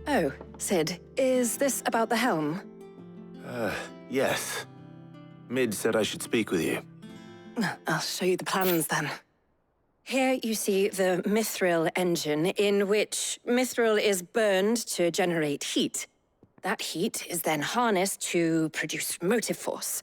Oh, Sid, is this about the helm? Yes. Mid said I should speak with you. I'll show you the plans then. Here you see the mithril engine, in which mithril is burned to generate heat. That heat is then harnessed to produce motive force.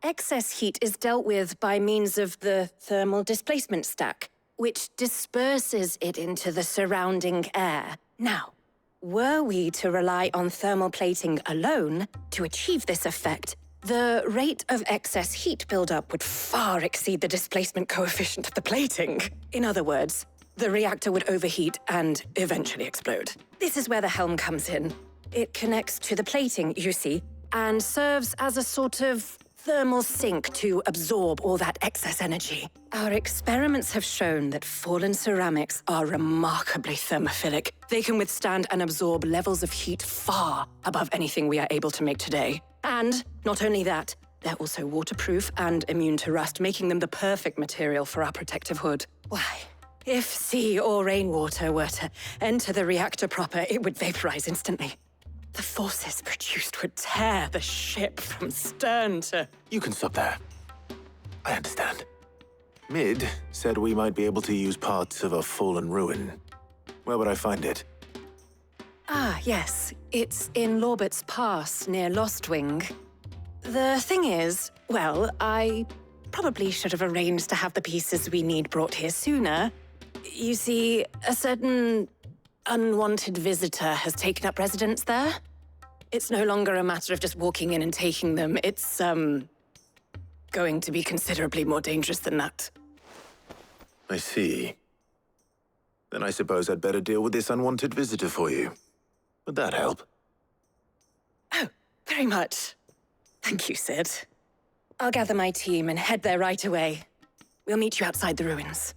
Excess heat is dealt with by means of the thermal displacement stack, which disperses it into the surrounding air. Now, were we to rely on thermal plating alone to achieve this effect, the rate of excess heat buildup would far exceed the displacement coefficient of the plating. In other words, the reactor would overheat and eventually explode. This is where the helm comes in. It connects to the plating, you see, and serves as a sort of thermal sink to absorb all that excess energy. Our experiments have shown that fallen ceramics are remarkably thermophilic. They can withstand and absorb levels of heat far above anything we are able to make today. And not only that, they're also waterproof and immune to rust, making them the perfect material for our protective hood. Why, if sea or rainwater were to enter the reactor proper, it would vaporize instantly. The forces produced would tear the ship from stern to... You can stop there. I understand. Mid said we might be able to use parts of a fallen ruin. Where would I find it? Ah, yes. It's in Lorbert's Pass, near Lostwing. The thing is, well, I probably should have arranged to have the pieces we need brought here sooner. You see, a certain unwanted visitor has taken up residence there. It's no longer a matter of just walking in and taking them. It's, going to be considerably more dangerous than that. I see. Then I suppose I'd better deal with this unwanted visitor for you. Would that help? Oh, very much. Thank you, Sid. I'll gather my team and head there right away. We'll meet you outside the ruins.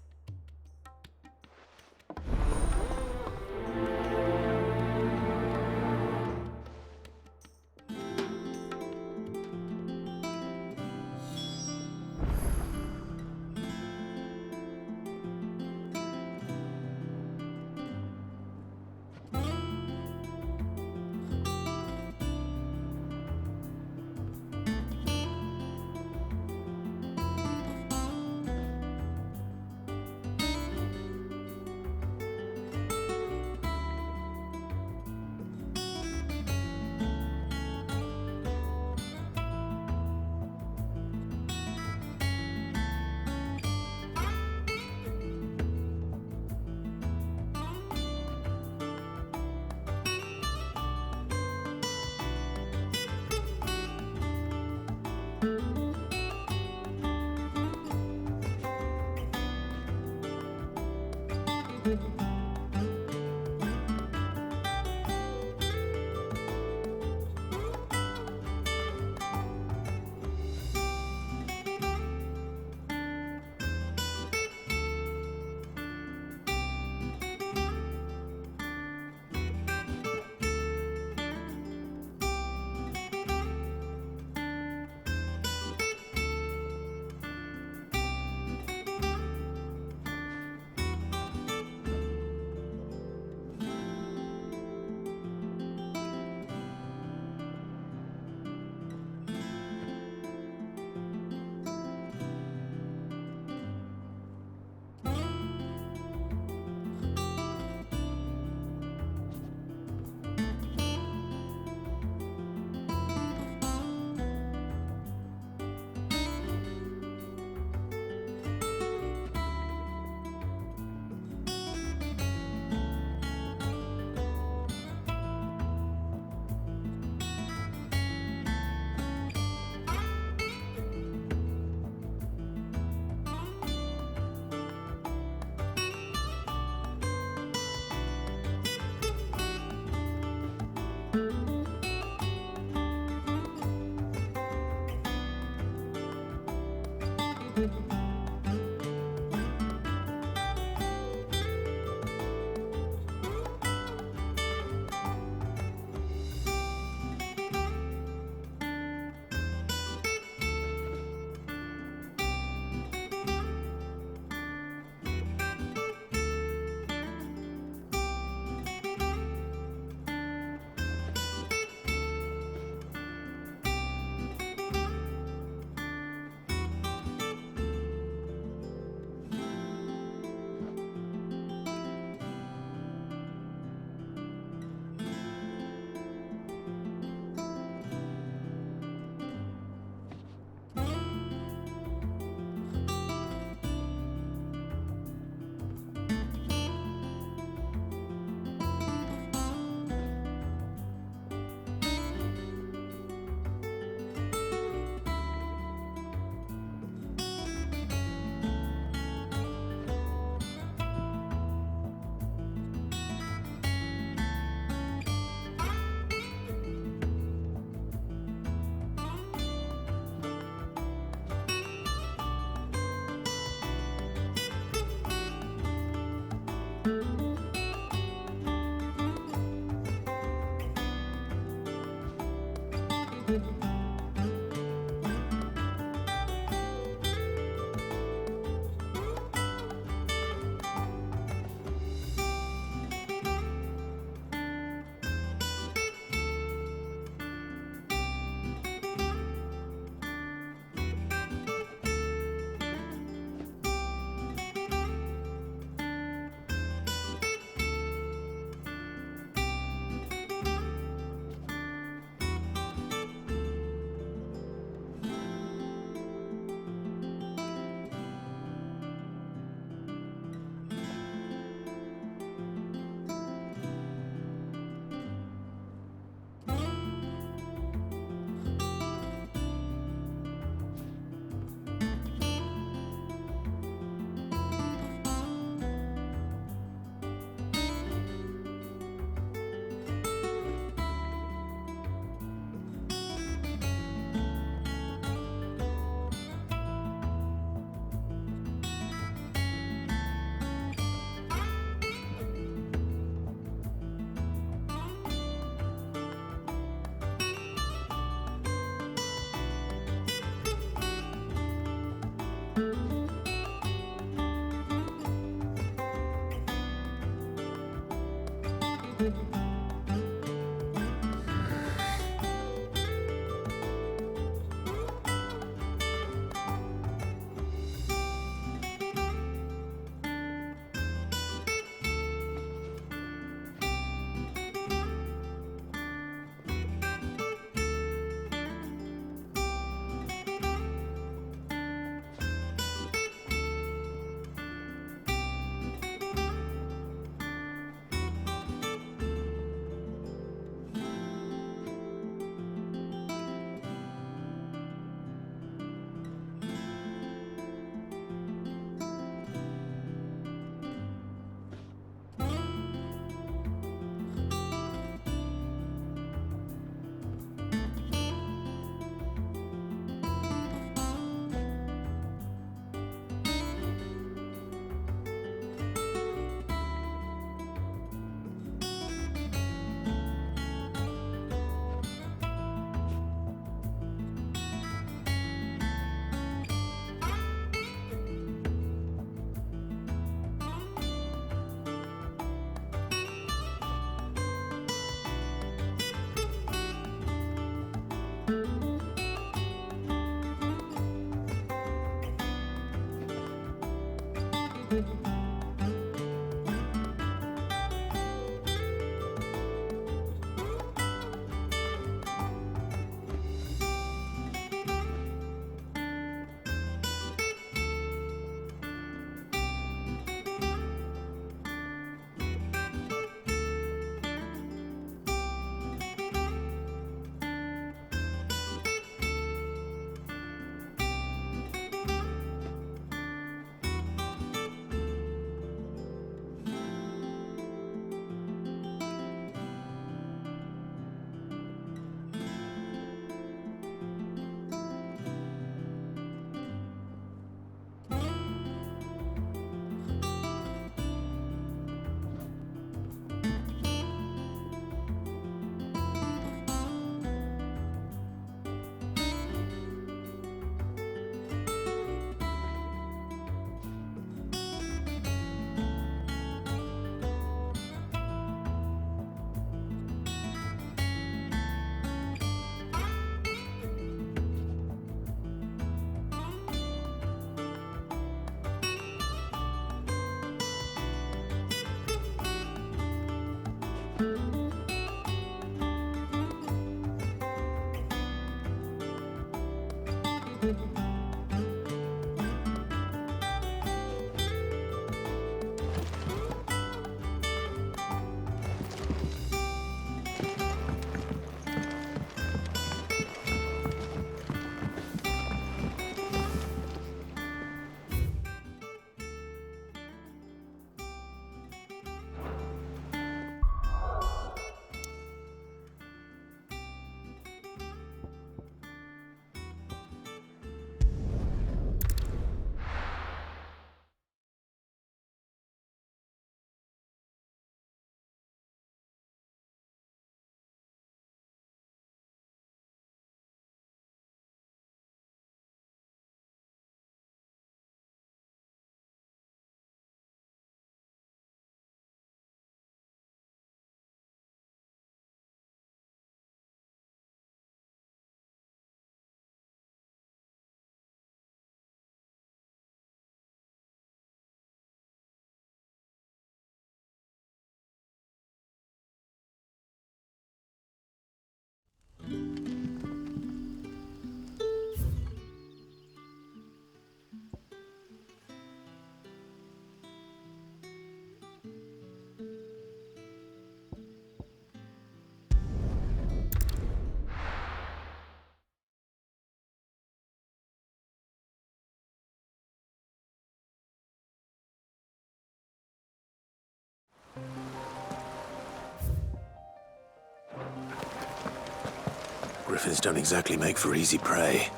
Griffins don't exactly make for easy prey.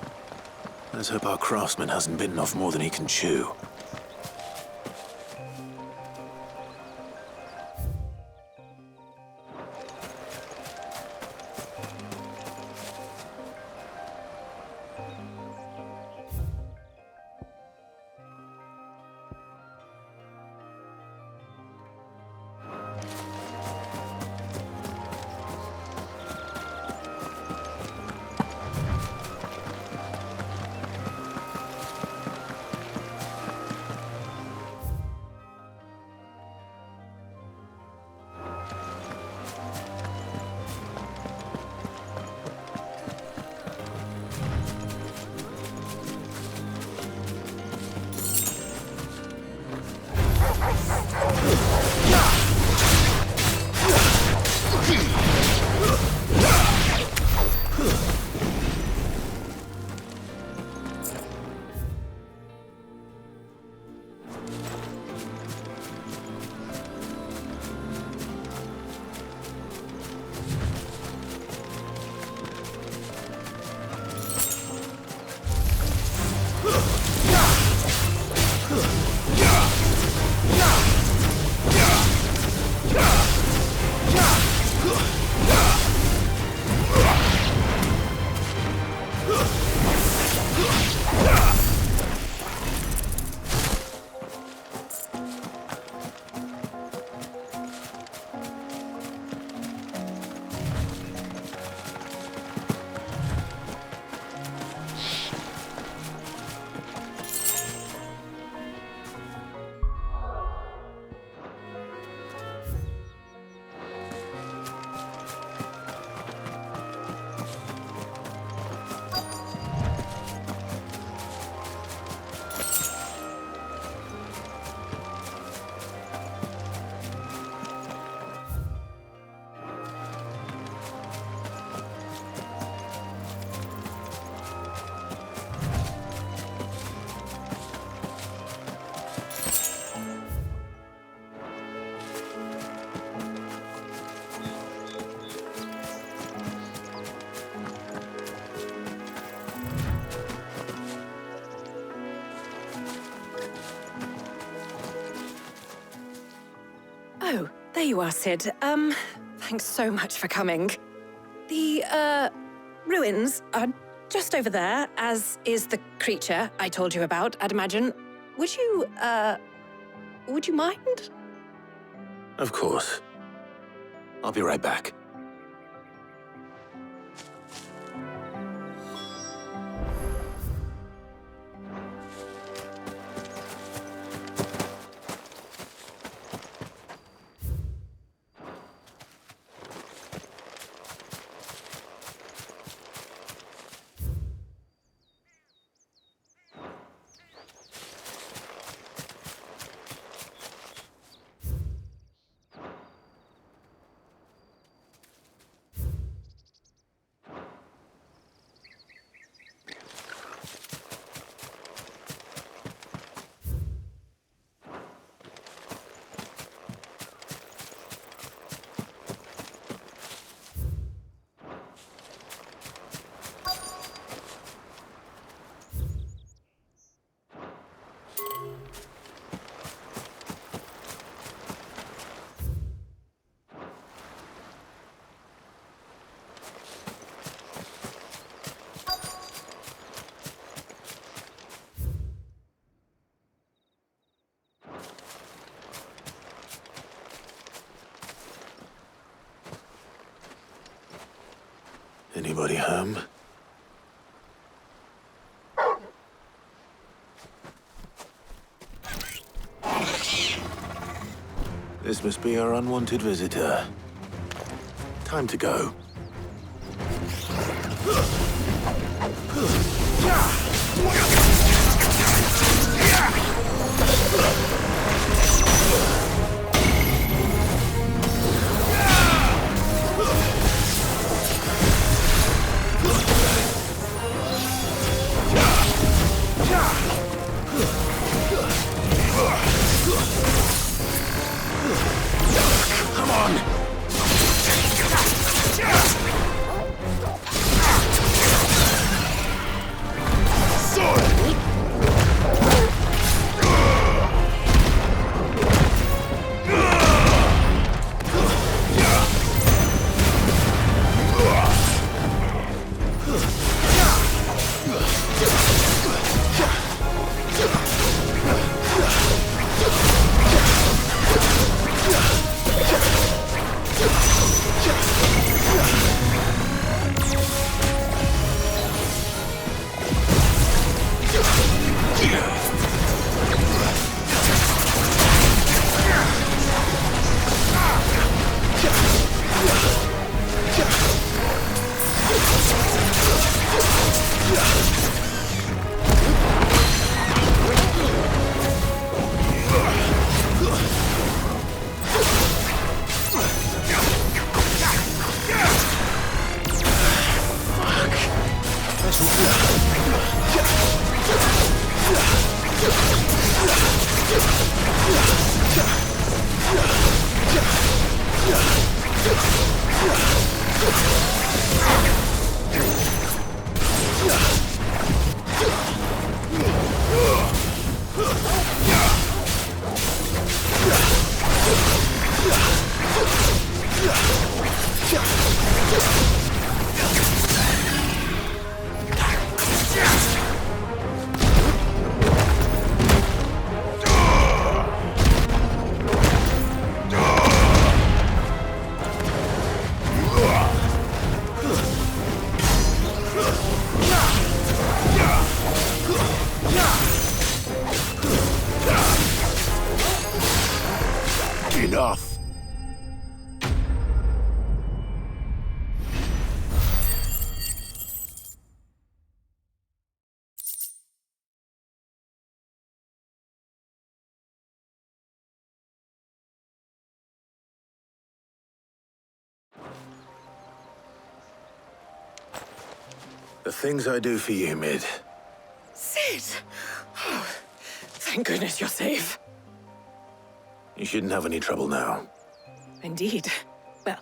Let's hope our craftsman hasn't bitten off more than he can chew. Oh, there you are, Sid. Thanks so much for coming. The, ruins are just over there, as is the creature I told you about, I'd imagine. Would you mind? Of course. I'll be right back. Anybody home? This must be our unwanted visitor. Time to go. Come on! Enough! The things I do for you, Mid. Sid! Oh, thank goodness you're safe. You shouldn't have any trouble now. Indeed. Well,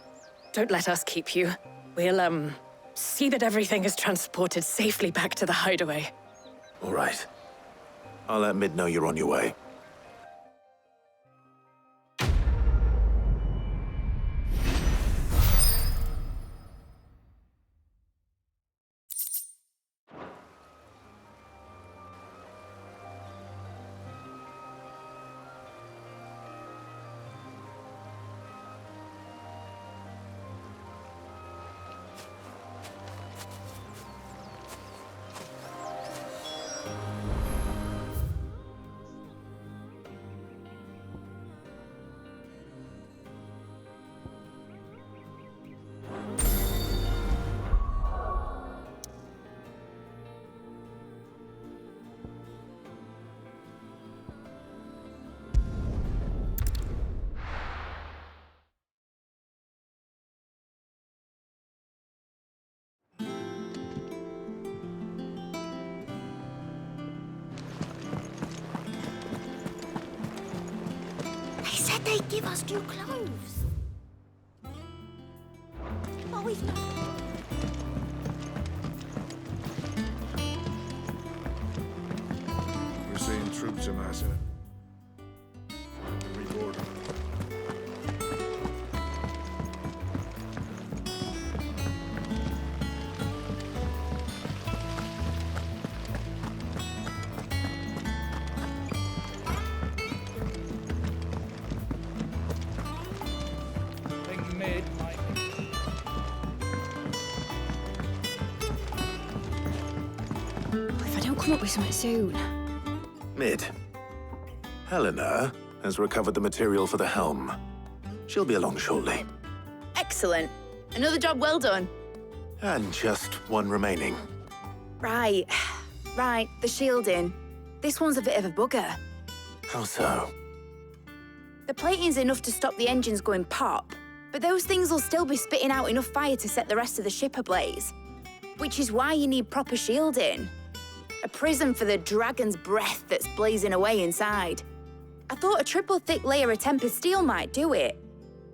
don't let us keep you. We'll, see that everything is transported safely back to the hideaway. All right. I'll let Mid know you're on your way. They said they'd give us new clothes. But we've not. We're seeing troops amassing. Reboard. If I don't come up with something soon. Mid. Helena has recovered the material for the helm. She'll be along shortly. Excellent. Another job well done. And just one remaining. Right. Right, the shielding. This one's a bit of a bugger. How so? The plating's enough to stop the engines going pop, but those things will still be spitting out enough fire to set the rest of the ship ablaze. Which is why you need proper shielding. A prism for the dragon's breath that's blazing away inside. I thought a triple thick layer of tempered steel might do it.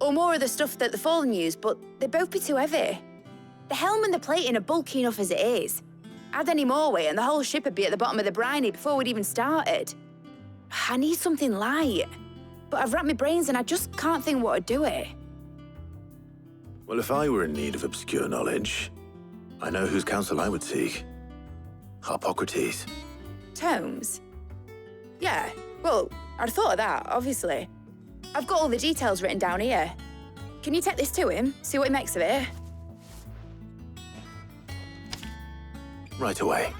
Or more of the stuff that the Fallen use, but they'd both be too heavy. The helm and the plating are bulky enough as it is. Add any more weight and the whole ship would be at the bottom of the briny before we'd even started. I need something light. But I've racked my brains and I just can't think what would do it. Well, if I were in need of obscure knowledge, I know whose counsel I would seek. Harpocrates. Tomes? Yeah, well, I'd thought of that, obviously. I've got all the details written down here. Can you take this to him, see what he makes of it? Right away.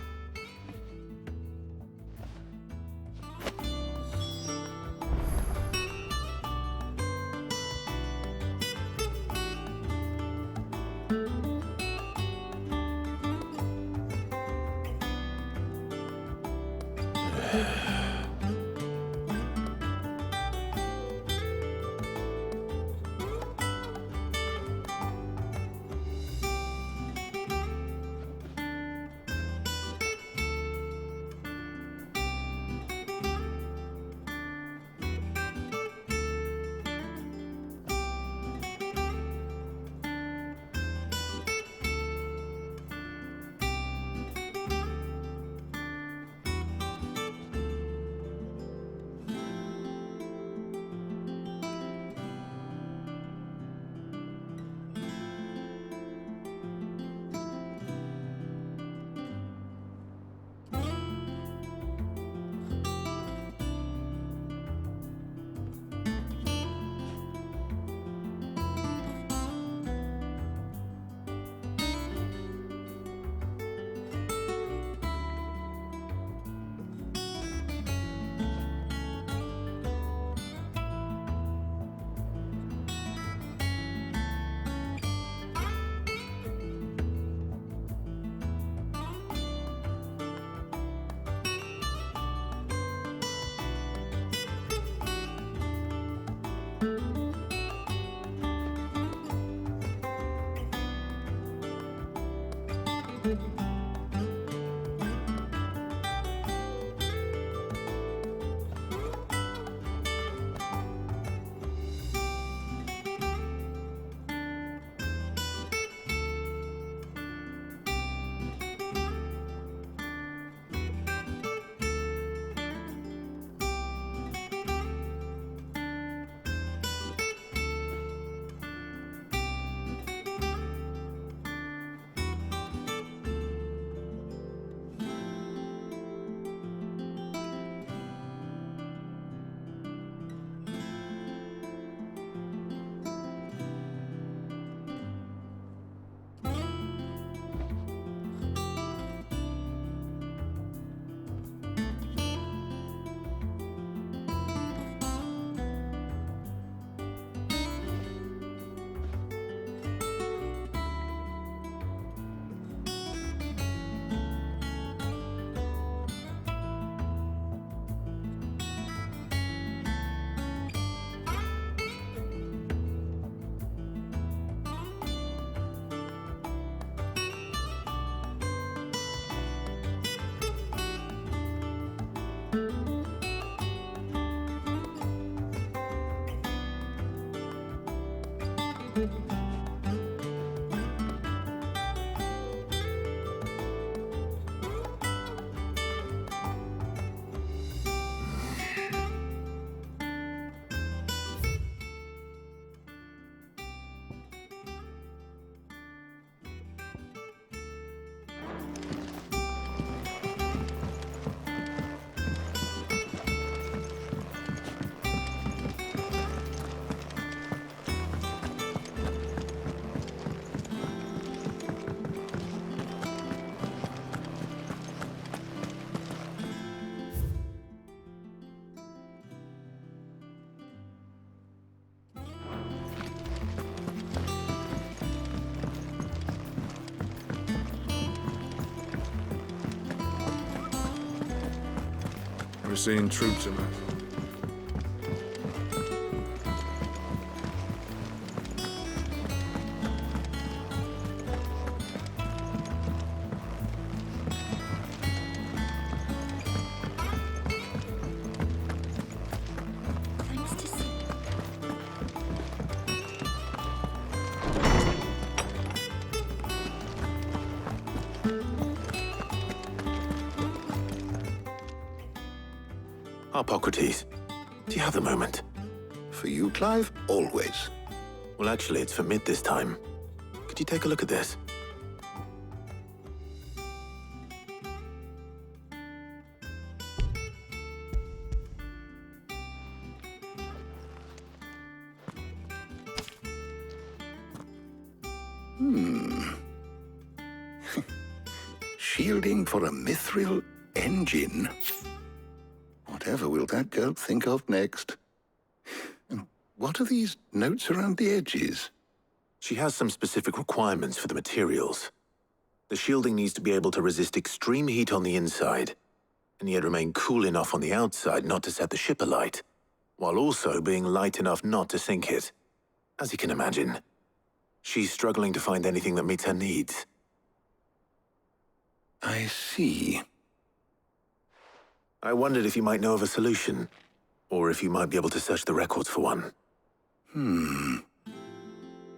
We're seeing troops in us. Thanks to see. Hippocrates, do you have a moment? For you, Clive, always. Well, actually, it's for Mid this time. Could you take a look at this? Shielding for a mithril engine? Whatever will that girl think of next? And what are these notes around the edges? She has some specific requirements for the materials. The shielding needs to be able to resist extreme heat on the inside and yet remain cool enough on the outside not to set the ship alight, while also being light enough not to sink it. As you can imagine, she's struggling to find anything that meets her needs. I see. I wondered if you might know of a solution, or if you might be able to search the records for one.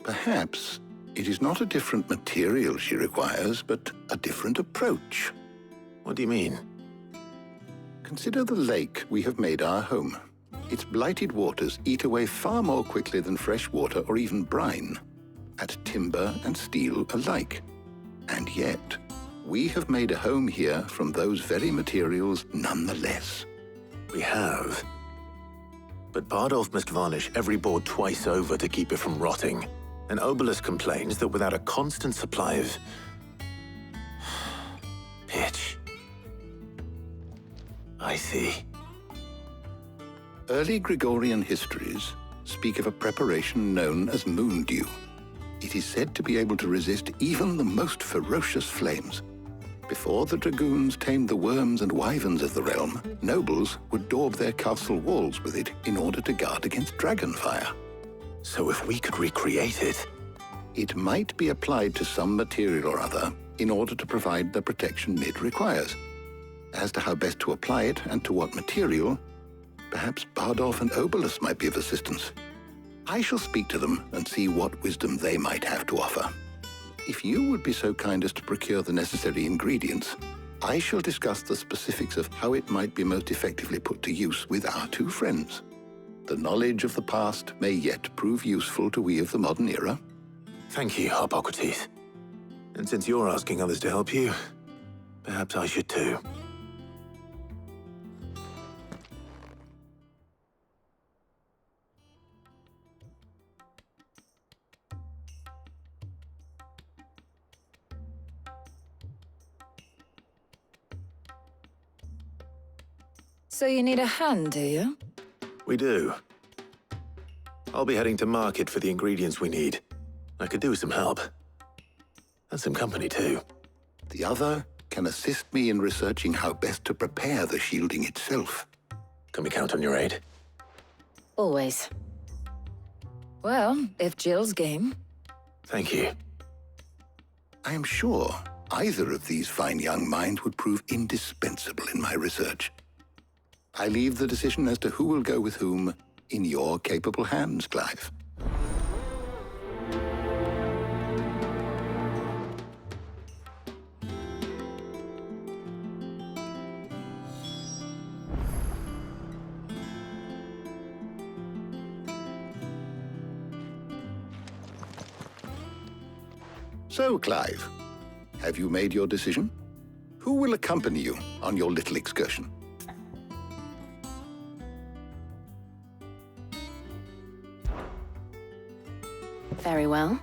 Perhaps it is not a different material she requires, but a different approach. What do you mean? Consider the lake we have made our home. Its blighted waters eat away far more quickly than fresh water or even brine, at timber and steel alike. And yet, we have made a home here from those very materials nonetheless. We have. But Bardolph must varnish every board twice over to keep it from rotting. And Obelus complains that without a constant supply of pitch. I see. Early Gregorian histories speak of a preparation known as moon dew. It is said to be able to resist even the most ferocious flames. Before the dragoons tamed the worms and wyverns of the realm, nobles would daub their castle walls with it in order to guard against dragonfire. So if we could recreate it... It might be applied to some material or other in order to provide the protection Mid requires. As to how best to apply it and to what material, perhaps Bardolph and Obelus might be of assistance. I shall speak to them and see what wisdom they might have to offer. If you would be so kind as to procure the necessary ingredients, I shall discuss the specifics of how it might be most effectively put to use with our two friends. The knowledge of the past may yet prove useful to we of the modern era. Thank you, Hippocrates. And since you're asking others to help you, perhaps I should too. So you need a hand, do you? We do. I'll be heading to market for the ingredients we need. I could do with some help. And some company, too. The other can assist me in researching how best to prepare the shielding itself. Can we count on your aid? Always. Well, if Jill's game. Thank you. I am sure either of these fine young minds would prove indispensable in my research. I leave the decision as to who will go with whom in your capable hands, Clive. So, Clive, have you made your decision? Who will accompany you on your little excursion? Very well.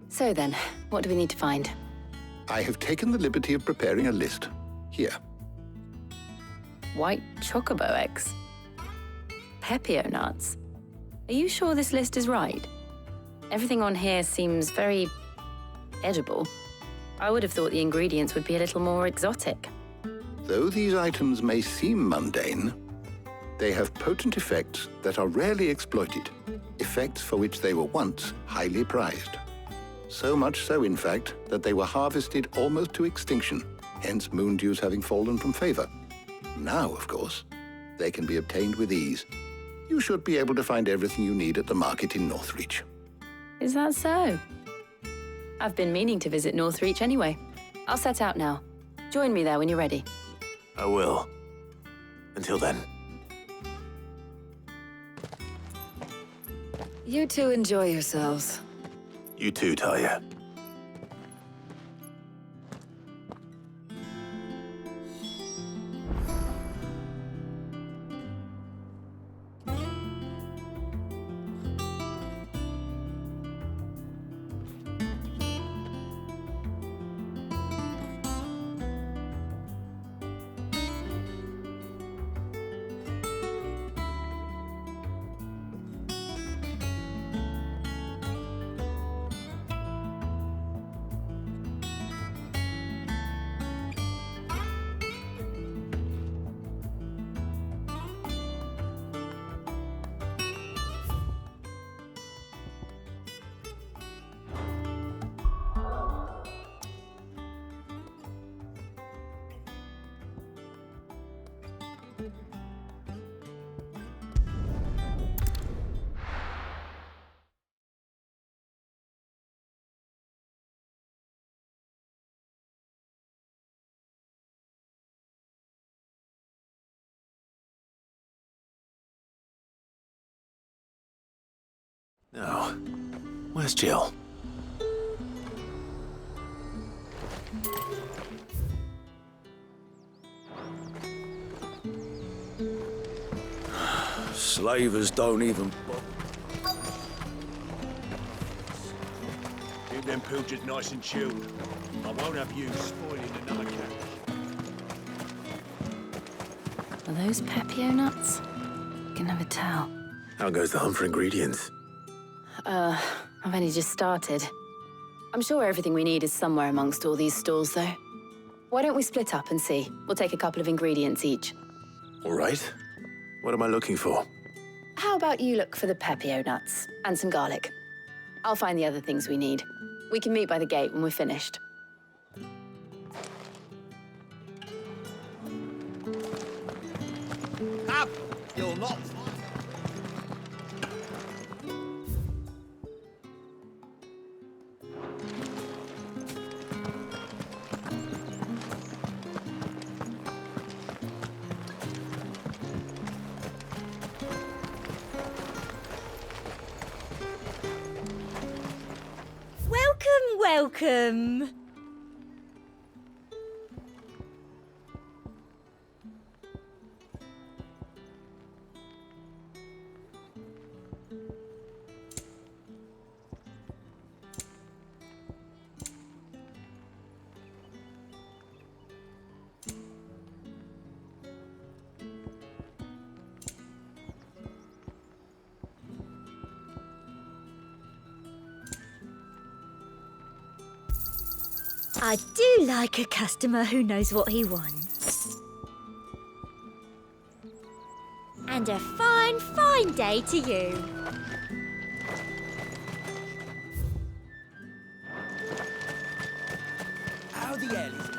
So then, what do we need to find? I have taken the liberty of preparing a list. Here. White chocobo eggs. Pepio nuts. Are you sure this list is right? Everything on here seems very edible. I would have thought the ingredients would be a little more exotic. Though these items may seem mundane, they have potent effects that are rarely exploited, effects for which they were once highly prized. So much so, in fact, that they were harvested almost to extinction, hence moon dews having fallen from favor. Now, of course, they can be obtained with ease. You should be able to find everything you need at the market in Northreach. Is that so? I've been meaning to visit Northreach anyway. I'll set out now. Join me there when you're ready. I will. Until then. You two enjoy yourselves. You too, Talia. Now, where's Jill? Slavers don't even... Keep them pilchers nice and chilled. I won't have you spoiling another catch. Are those Pepio nuts? Can never tell. How goes the hunt for ingredients? I've only just started. I'm sure everything we need is somewhere amongst all these stalls, though. Why don't we split up and see? We'll take a couple of ingredients each. All right. What am I looking for? How about you look for the Pepio nuts and some garlic? I'll find the other things we need. We can meet by the gate when we're finished. Up! You'll not... Welcome. I do like a customer who knows what he wants. And a fine, fine day to you. How the hell is...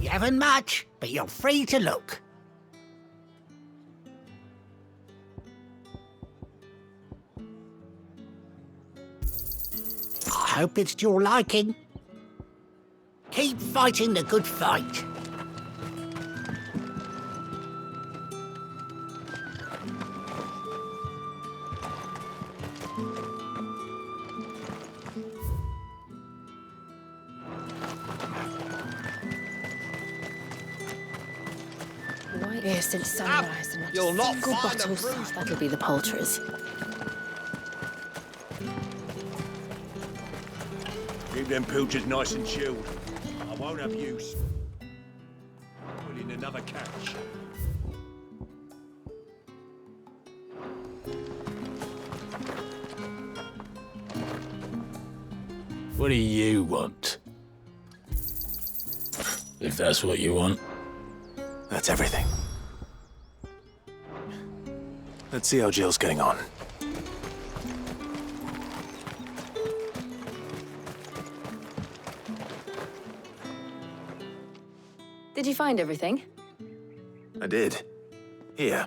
You haven't much, but you're free to look. I hope it's to your liking. Keep fighting the good fight. Right here since sunrise, and not You'll a not single find a bottle bruise. sold. That'll be the poulterers. Keep them pilchers nice and chilled. I won't have you spoiling another catch. What do you want? If that's what you want. That's everything. Let's see how Jill's getting on. Did you find everything? I did. Here.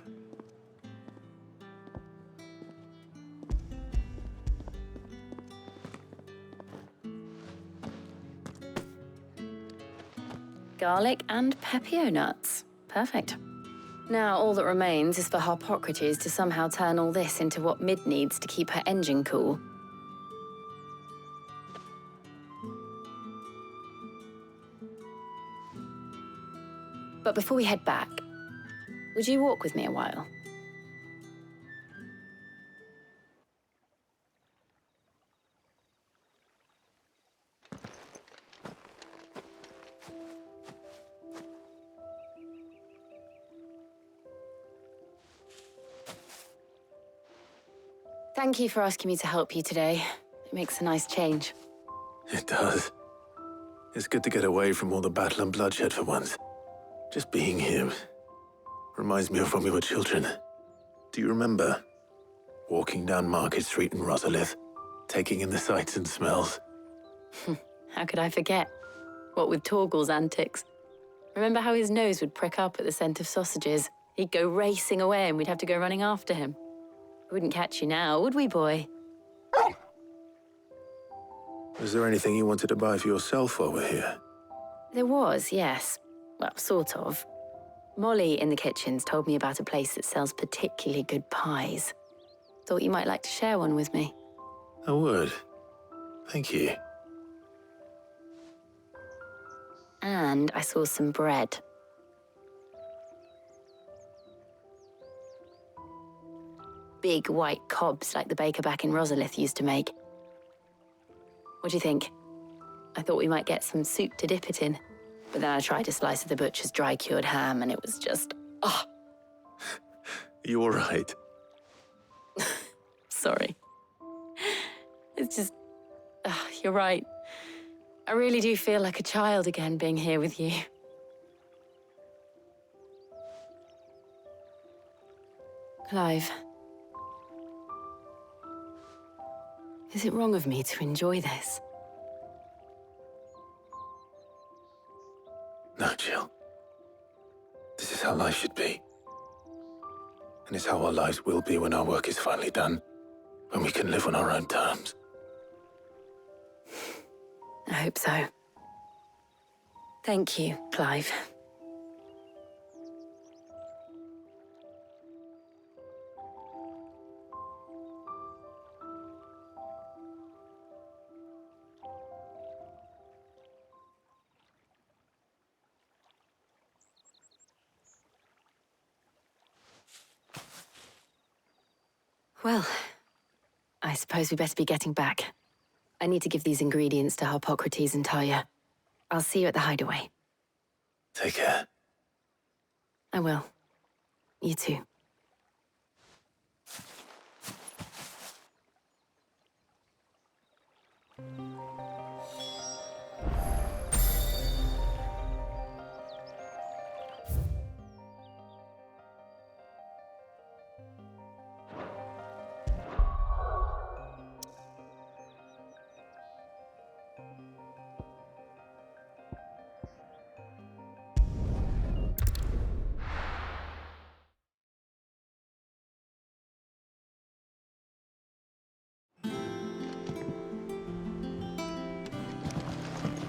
Garlic and Pepio nuts. Perfect. Now all that remains is for Harpocrates to somehow turn all this into what Mid needs to keep her engine cool. But before we head back, would you walk with me a while? Thank you for asking me to help you today. It makes a nice change. It does. It's good to get away from all the battle and bloodshed for once. Just being here reminds me of when we were children. Do you remember? Walking down Market Street in Rosalith, taking in the sights and smells. How could I forget? What with Torgal's antics. Remember how his nose would prick up at the scent of sausages? He'd go racing away and we'd have to go running after him. We wouldn't catch you now, would we, boy? Was there anything you wanted to buy for yourself while we're here? There was, yes. Well, sort of. Molly in the kitchens told me about a place that sells particularly good pies. Thought you might like to share one with me. I would. Thank you. And I saw some bread. Big white cobs like the baker back in Rosalith used to make. What do you think? I thought we might get some soup to dip it in. But then I tried a slice of the butcher's dry-cured ham and it was just... oh! You all right? Sorry. It's just... you're right. I really do feel like a child again being here with you. Clive. Is it wrong of me to enjoy this? No, Jill. This is how life should be. And it's how our lives will be when our work is finally done. When we can live on our own terms. I hope so. Thank you, Clive. Well, I suppose we better be getting back. I need to give these ingredients to Harpocrates and Tarja. I'll see you at the hideaway. Take care. I will. You too.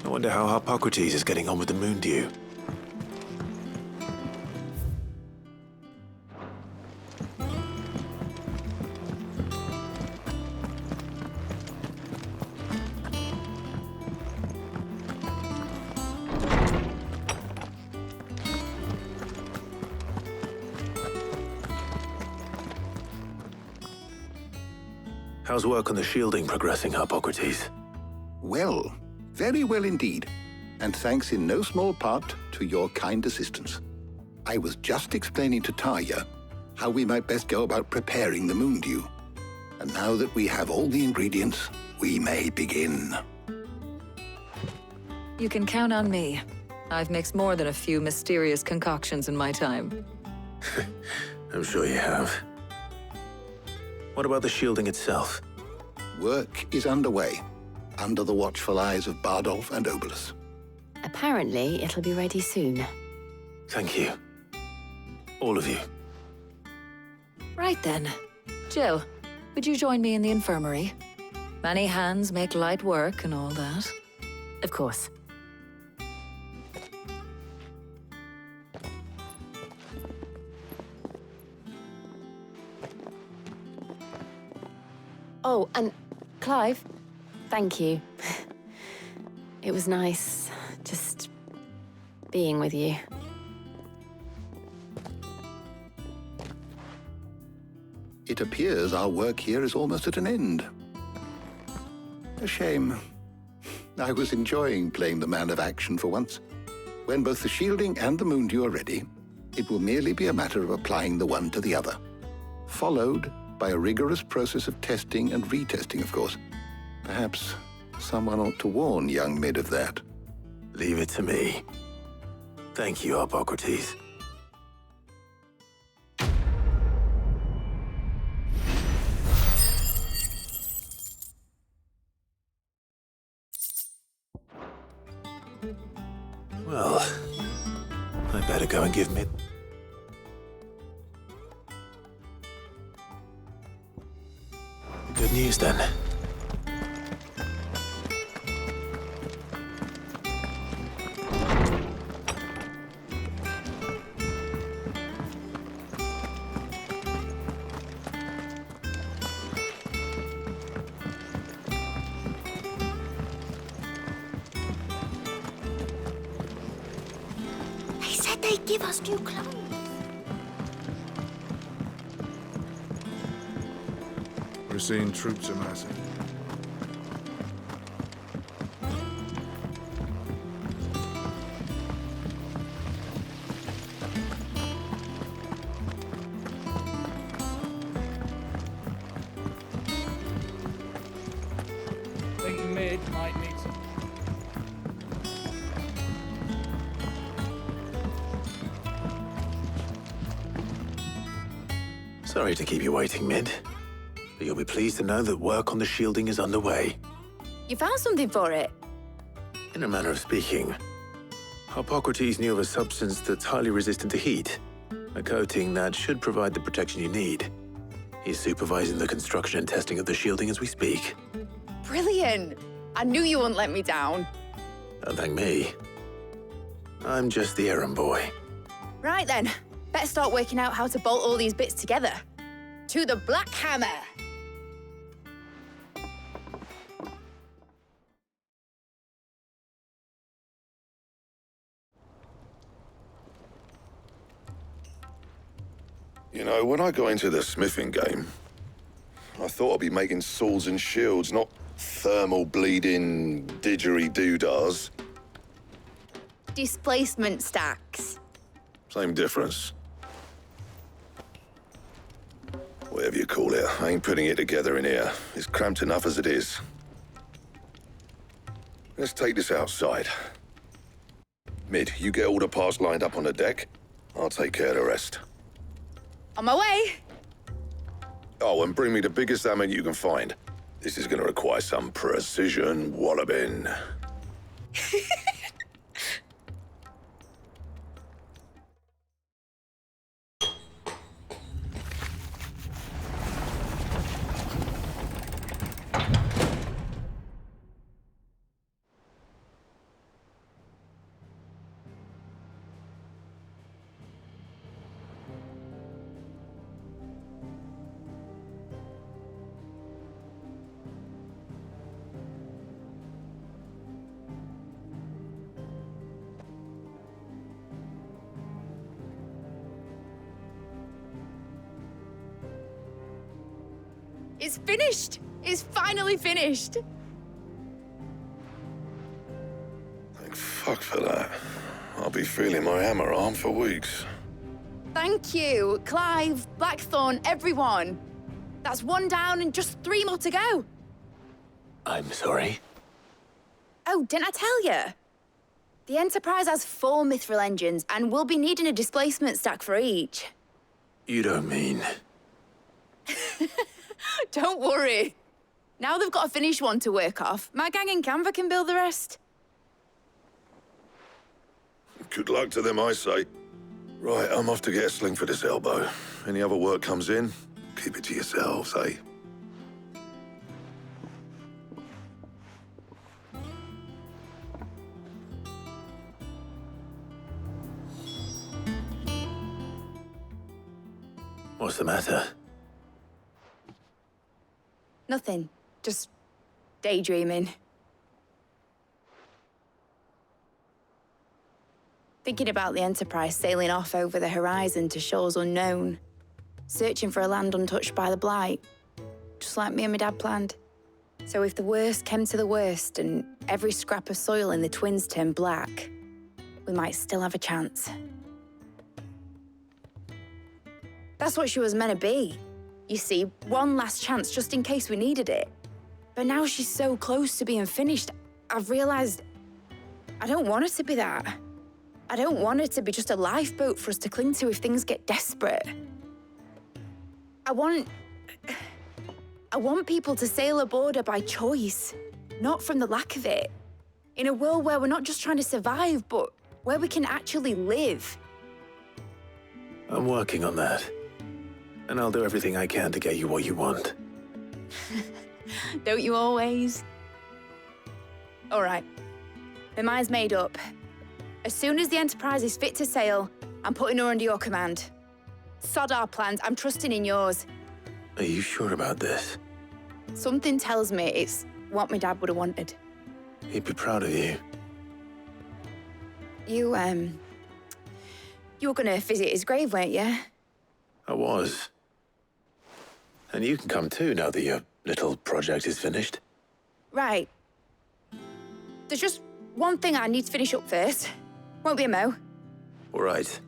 I wonder how Harpocrates is getting on with the moon dew. How's work on the shielding progressing, Harpocrates? Well, very well indeed. And thanks in no small part to your kind assistance. I was just explaining to Tarja how we might best go about preparing the moon dew. And now that we have all the ingredients, we may begin. You can count on me. I've mixed more than a few mysterious concoctions in my time. I'm sure you have. What about the shielding itself? Work is underway, under the watchful eyes of Bardolph and Obolus. Apparently, it'll be ready soon. Thank you. All of you. Right then. Jill, would you join me in the infirmary? Many hands make light work and all that. Of course. Oh, and Clive, thank you. It was nice, just being with you. It appears our work here is almost at an end. A shame. I was enjoying playing the man of action for once. When both the shielding and the moon dew are ready, it will merely be a matter of applying the one to the other, followed by a rigorous process of testing and retesting, of course. Perhaps Someone ought to warn young Mid of that. Leave it to me. Thank you, Hippocrates. Well, I better go and give Mid... Good news, then. They said they'd give us new clothes. We're seeing troops amassing. Think Mid might need some. Sorry to keep you waiting, Mid. But you'll be pleased to know that work on the shielding is underway. You found something for it? In a manner of speaking, Hippocrates knew of a substance that's highly resistant to heat, a coating that should provide the protection you need. He's supervising the construction and testing of the shielding as we speak. Brilliant! I knew you wouldn't let me down. Don't thank me. I'm just the errand boy. Right then, better start working out how to bolt all these bits together. To the Black Hammer! You know, when I got into the smithing game, I thought I'd be making swords and shields, not thermal bleeding didgeridoo-dahs. Displacement stacks. Same difference. Whatever you call it, I ain't putting it together in here. It's cramped enough as it is. Let's take this outside. Mid, you get all the parts lined up on the deck. I'll take care of the rest. On my way! Oh, and bring me the biggest hammer you can find. This is gonna require some precision walloping. It's finished! It's finally finished! Thank fuck for that. I'll be feeling my hammer arm for weeks. Thank you, Clive, Blackthorn, everyone. That's one down and just 3 more to go. I'm sorry. Oh, didn't I tell you? The Enterprise has 4 mithril engines and we'll be needing a displacement stack for each. You don't mean... Don't worry. Now they've got a finished one to work off, my gang in Canva can build the rest. Good luck to them, I say. Right, I'm off to get a sling for this elbow. Any other work comes in, keep it to yourselves, eh? What's the matter? Nothing. Just daydreaming. Thinking about the Enterprise sailing off over the horizon to shores unknown, searching for a land untouched by the Blight, just like me and my dad planned. So if the worst came to the worst and every scrap of soil in the Twins turned black, we might still have a chance. That's what she was meant to be. You see, one last chance just in case we needed it. But now she's so close to being finished, I've realized I don't want her to be that. I don't want her to be just a lifeboat for us to cling to if things get desperate. I want people to sail aboard her by choice, not from the lack of it. In a world where we're not just trying to survive, but where we can actually live. I'm working on that. And I'll do everything I can to get you what you want. Don't you always? All right. My mind's made up. As soon as the Enterprise is fit to sail, I'm putting her under your command. Sod our plans, I'm trusting in yours. Are you sure about this? Something tells me it's what my dad would have wanted. He'd be proud of you. You were gonna visit his grave, weren't you? I was. And you can come too now that your little project is finished. Right. There's just one thing I need to finish up first. Won't be a mo. All right.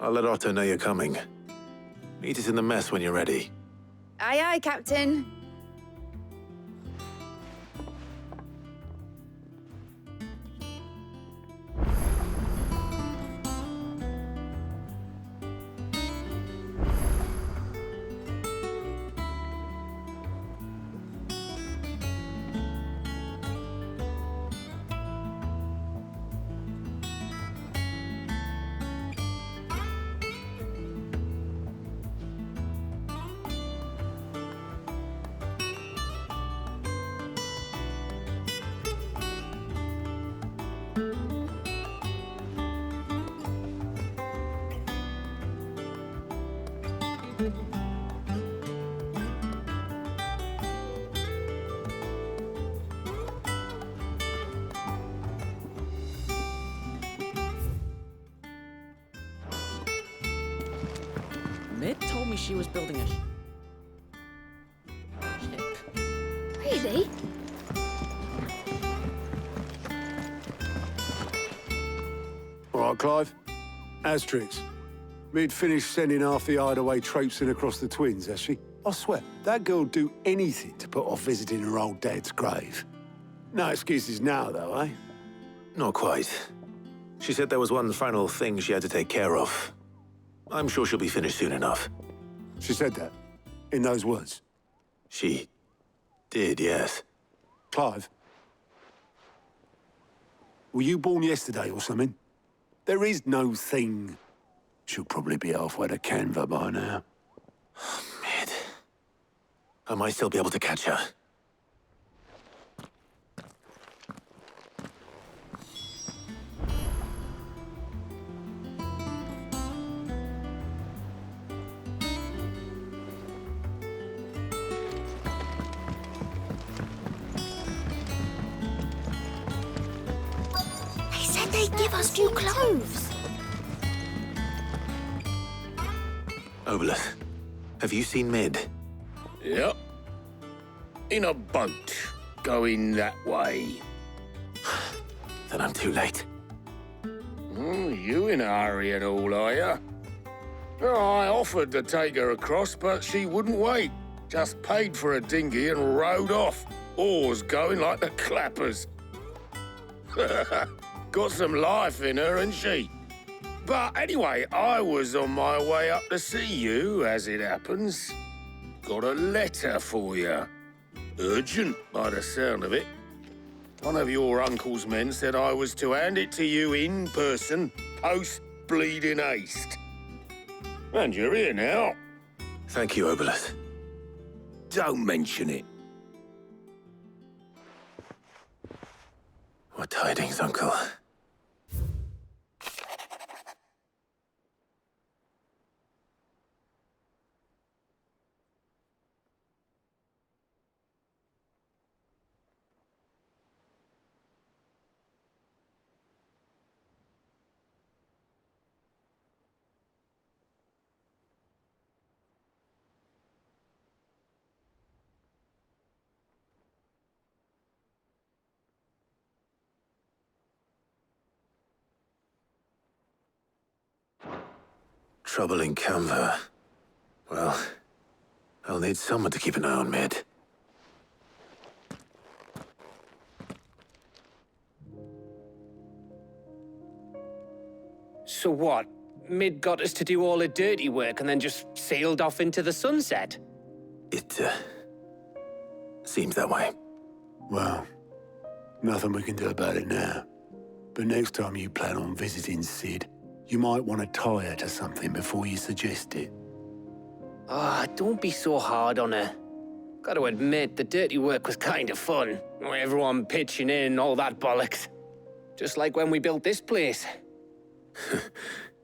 I'll let Otto know you're coming. Meet us in the mess when you're ready. Aye, aye, Captain. Mid told me she was building a ship. Really? All right, Clive. Asterix. Mid finished sending half the hideaway traipsing across the twins, has she? I swear, that girl'd do anything to put off visiting her old dad's grave. No excuses now, though, eh? Not quite. She said there was one final thing she had to take care of. I'm sure she'll be finished soon enough. She said that? In those words? She did, yes. Clive? Were you born yesterday or something? There is no thing. She'll probably be halfway to Canva by now. Mid. I might still be able to catch her. They said they'd give us new clothes. Obelus, have you seen Mid? Yep. In a boat, going that way. Then I'm too late. You in a hurry and all, are you? I offered to take her across, but she wouldn't wait. Just paid for a dinghy and rowed off. Oars going like the clappers. Got some life in her, ain't she? But anyway, I was on my way up to see you, as it happens. Got a letter for you. Urgent, by the sound of it. One of your uncle's men said I was to hand it to you in person, post-bleeding haste. And you're here now. Thank you, Obelus. Don't mention it. What tidings, Uncle? Trouble in Canva. Well, I'll need someone to keep an eye on Mid. So what? Mid got us to do all the dirty work and then just sailed off into the sunset? It, seems that way. Well, nothing we can do about it now. But next time you plan on visiting Sid, you might want to tie her to something before you suggest it. Ah, don't be so hard on her. Gotta admit, the dirty work was kind of fun. Everyone pitching in, all that bollocks. Just like when we built this place.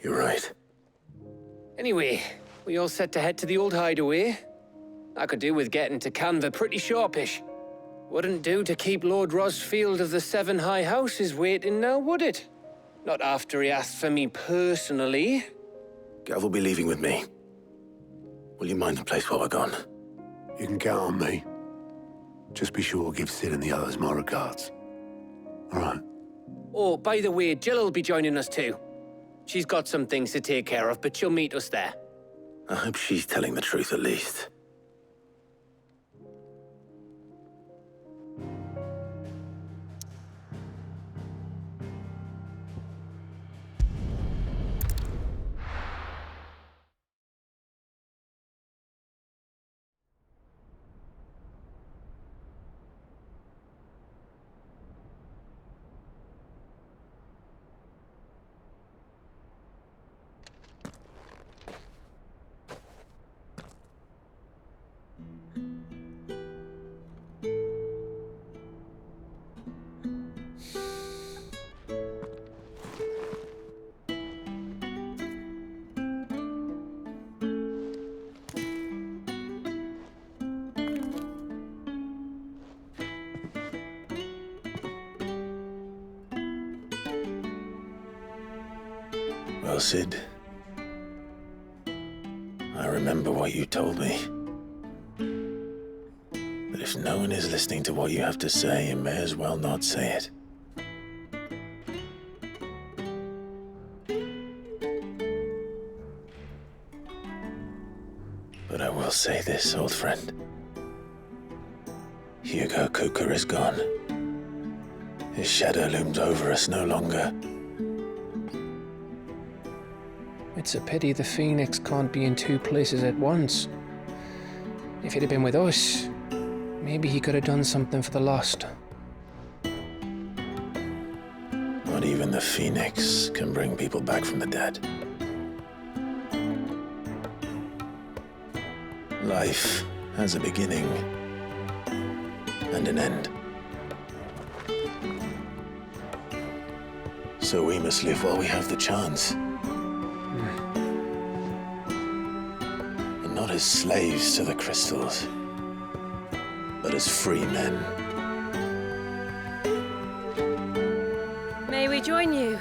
You're right. Anyway, we all set to head to the old hideaway. I could do with getting to Canva pretty sharpish. Wouldn't do to keep Lord Rosfield of the Seven High Houses waiting now, would it? Not after he asked for me personally. Gav will be leaving with me. Will you mind the place while we're gone? You can count on me. Just be sure to give Sid and the others my regards. All right. Oh, by the way, Jill will be joining us too. She's got some things to take care of, but she'll meet us there. I hope she's telling the truth at least. Well, Sid, I remember what you told me. That if no one is listening to what you have to say, you may as well not say it. But I will say this, old friend. Hugo Cooker is gone. His shadow looms over us no longer. It's a pity the Phoenix can't be in two places at once. If he'd have been with us, maybe he could have done something for the Lost. Not even the Phoenix can bring people back from the dead. Life has a beginning and an end. So we must live while we have the chance. Not as slaves to the crystals, but as free men. May we join you?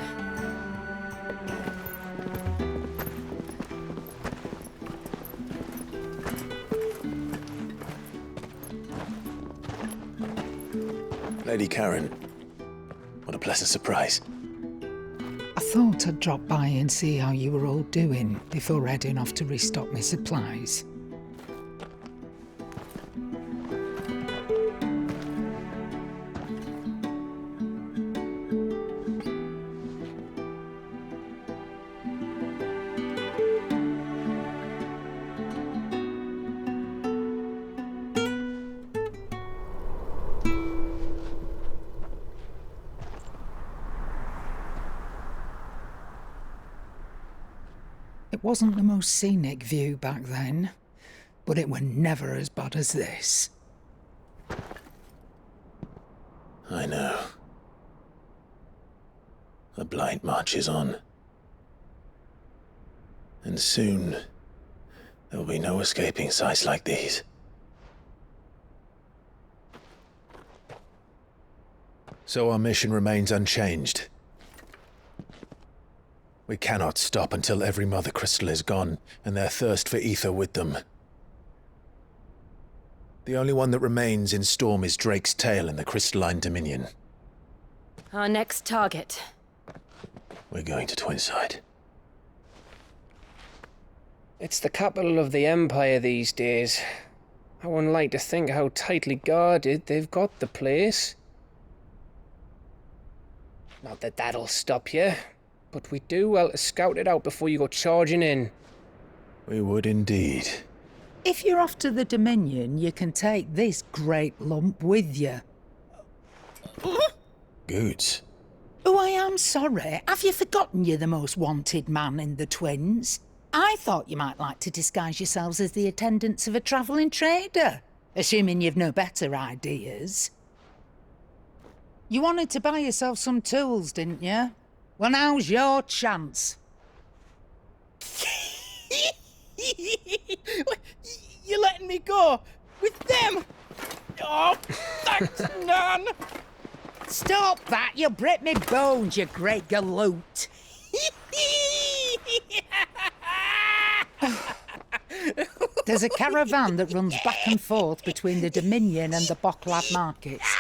Lady Karen, what a pleasant surprise. I thought I'd drop by and see how you were all doing before heading off to restock my supplies. It wasn't the most scenic view back then, but it were never as bad as this. I know. The Blight marches on. And soon, there will be no escaping sights like these. So our mission remains unchanged. We cannot stop until every Mother Crystal is gone, and their thirst for ether with them. The only one that remains in Storm is Drake's tail in the Crystalline Dominion. Our next target. We're going to Twinside. It's the capital of the Empire these days. I wouldn't like to think how tightly guarded they've got the place. Not that that'll stop you. but we do well to scout it out before you go charging in. We would indeed. If you're off to the Dominion, you can take this great lump with you. Goods. Oh, I am sorry. Have you forgotten you're the most wanted man in the Twins? I thought you might like to disguise yourselves as the attendants of a travelling trader, assuming you've no better ideas. You wanted to buy yourself some tools, didn't you? Well, now's your chance. You're letting me go with them? Oh, thanks, Nan. Stop that! You'll break me bones, you great galoot. There's a caravan that runs back and forth between the Dominion and the Bocklad markets.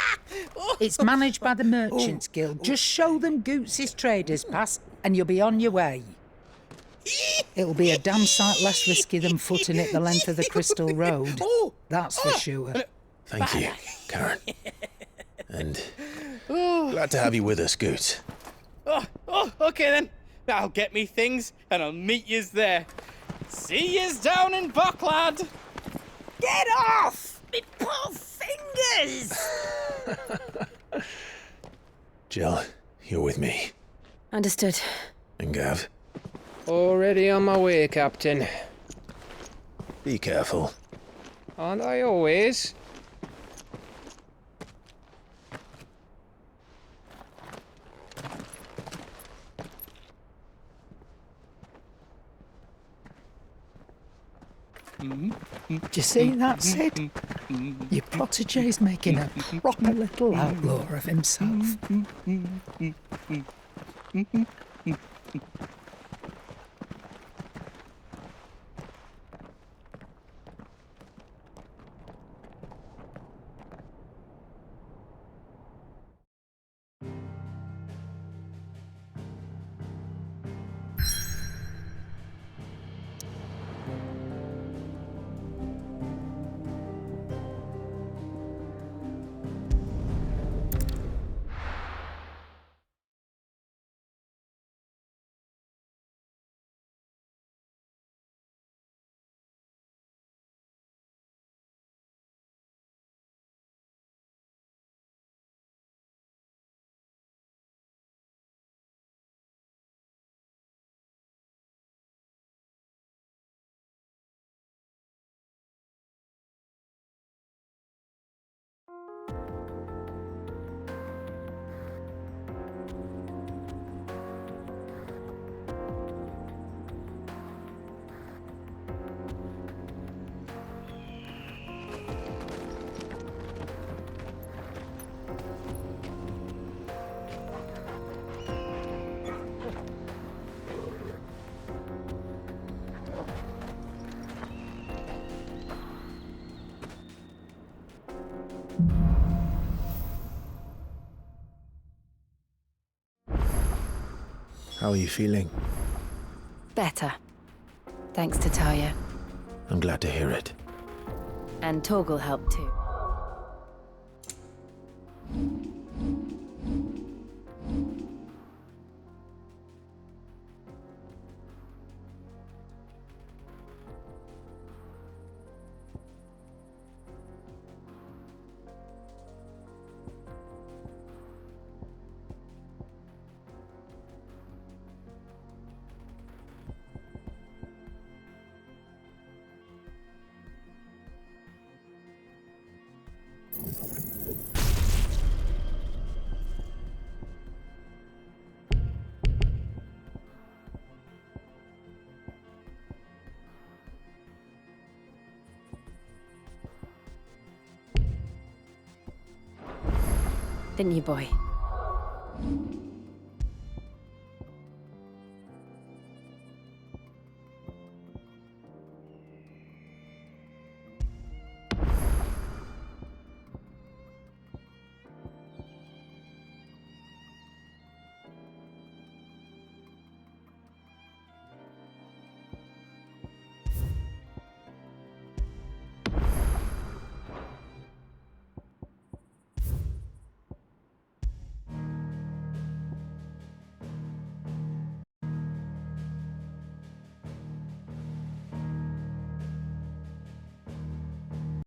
It's managed by the Merchants Guild. Just show them Goots' traders pass and you'll be on your way. It'll be a damn sight less risky than footing it the length of the Crystal Road. That's for sure. Thank you, Karen. And glad to have you with us, Goot. Okay then. I'll get me things and I'll meet yous there. See yous down in Bocklad. Get off! Me poor fingers! Jill, you're with me. Understood. And Gav. Already on my way, Captain. Be careful. Aren't I always? Do you see that, Sid? Your protégé's making a proper little outlaw of himself. How are you feeling? Better. Thanks to Talia. I'm glad to hear it. And Torgal helped too. Didn't you, boy?